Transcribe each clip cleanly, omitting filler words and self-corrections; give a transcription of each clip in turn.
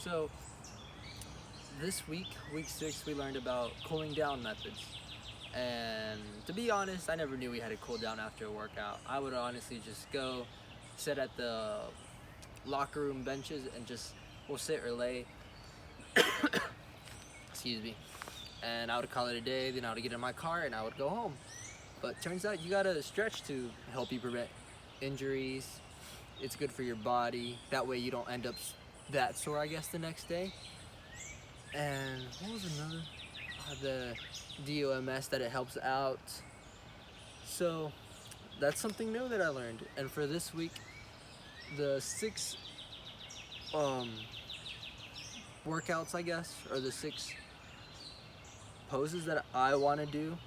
So this week, week 6, we learned about cooling down methods. And to be honest, I never knew we had to cool down after a workout. I would honestly just go sit at the locker room benches and just we'll sit or lay. Excuse me. And I would call it a day. Then I would get in my car and I would go home. But turns out you gotta stretch to help you prevent injuries. It's good for your body. That way you don't end up that sore, I guess, the next day. And what was another? The DOMS, that it helps out. So that's something new that I learned. And for this week, the 6 um, workouts, I guess, or the 6 poses that I want to do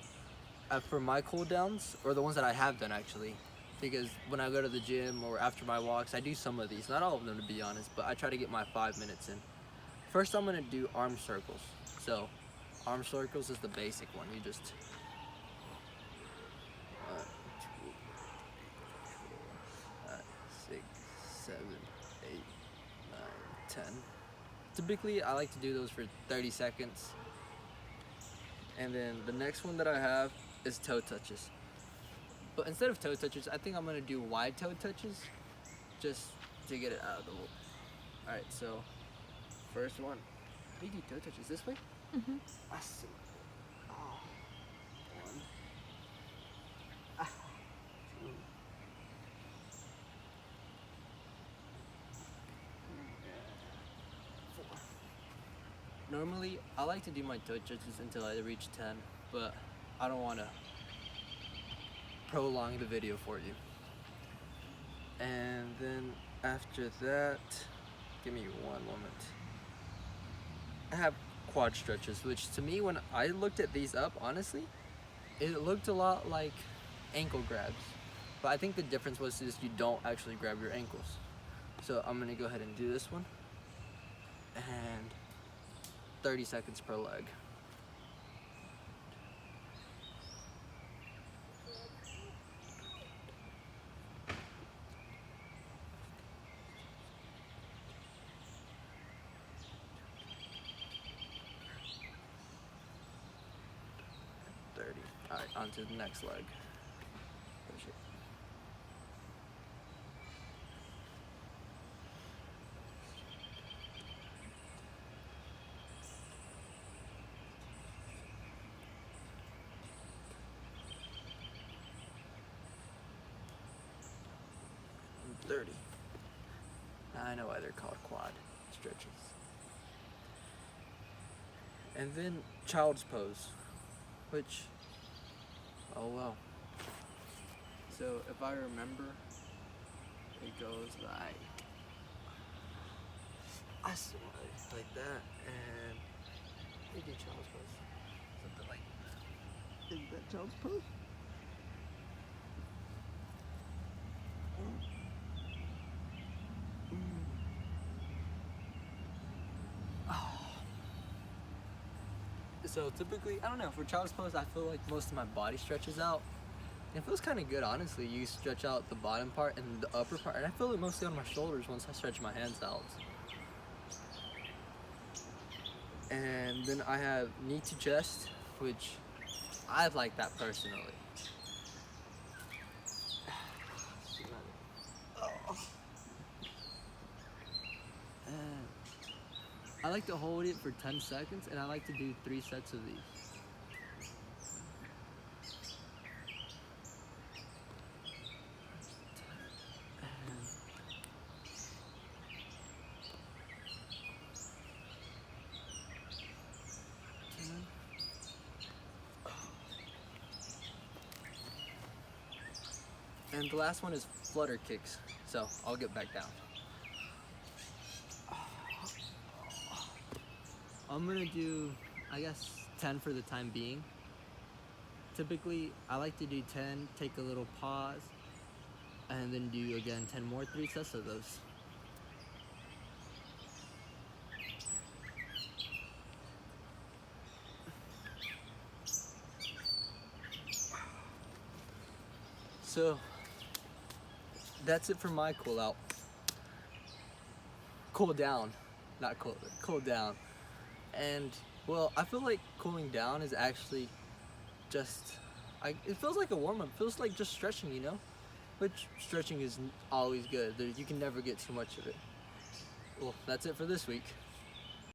for my cool downs, or the ones that I have done actually. Because when I go to the gym or after my walks, I do some of these. Not all of them, to be honest, but I try to get my 5 minutes in. First, I'm gonna do arm circles. So, arm circles is the basic one. You just 1, 2, 3, 4, 5, 6, 7, 8, 9, 10. Typically, I like to do those for 30 seconds. And then the next one that I have is toe touches. But instead of toe touches, I think I'm gonna do wide toe touches, just to get it out of the way. All right, so first one. How do you do toe touches? This way? Mm-hmm. I see. Oh. 1. Ah. 2. And 4. Normally, I like to do my toe touches until I reach 10, but I don't want to prolong the video for you. And then after that, give me one moment. I have quad stretches, which to me, when I looked at these up, honestly, it looked a lot like ankle grabs. But I think the difference was just you don't actually grab your ankles. So I'm gonna go ahead and do this one. And 30 seconds per leg. Alright, on to the next leg. Push it. And 30. I know why they're called quad stretches. And then child's pose, which, oh well. So if I remember, it goes like, I swear, like that, and they do child's pose, something like that. Is that child's pose? So typically, I don't know, for child's pose, I feel like most of my body stretches out. It feels kind of good, honestly. You stretch out the bottom part and the upper part, and I feel it mostly on my shoulders once I stretch my hands out. And then I have knee to chest, which I like that personally. And I like to hold it for 10 seconds, and I like to do 3 sets of these. And the last one is flutter kicks. So I'll get back down. I'm gonna do, I guess, 10 for the time being. Typically, I like to do 10, take a little pause, and then do again 10 more, 3 sets of those. So that's it for my cool down. not cool down. And well, I feel like cooling down is actually just, it feels like a warm up. It feels like just stretching, you know? Which stretching is always good. You can never get too much of it. Well, that's it for this week.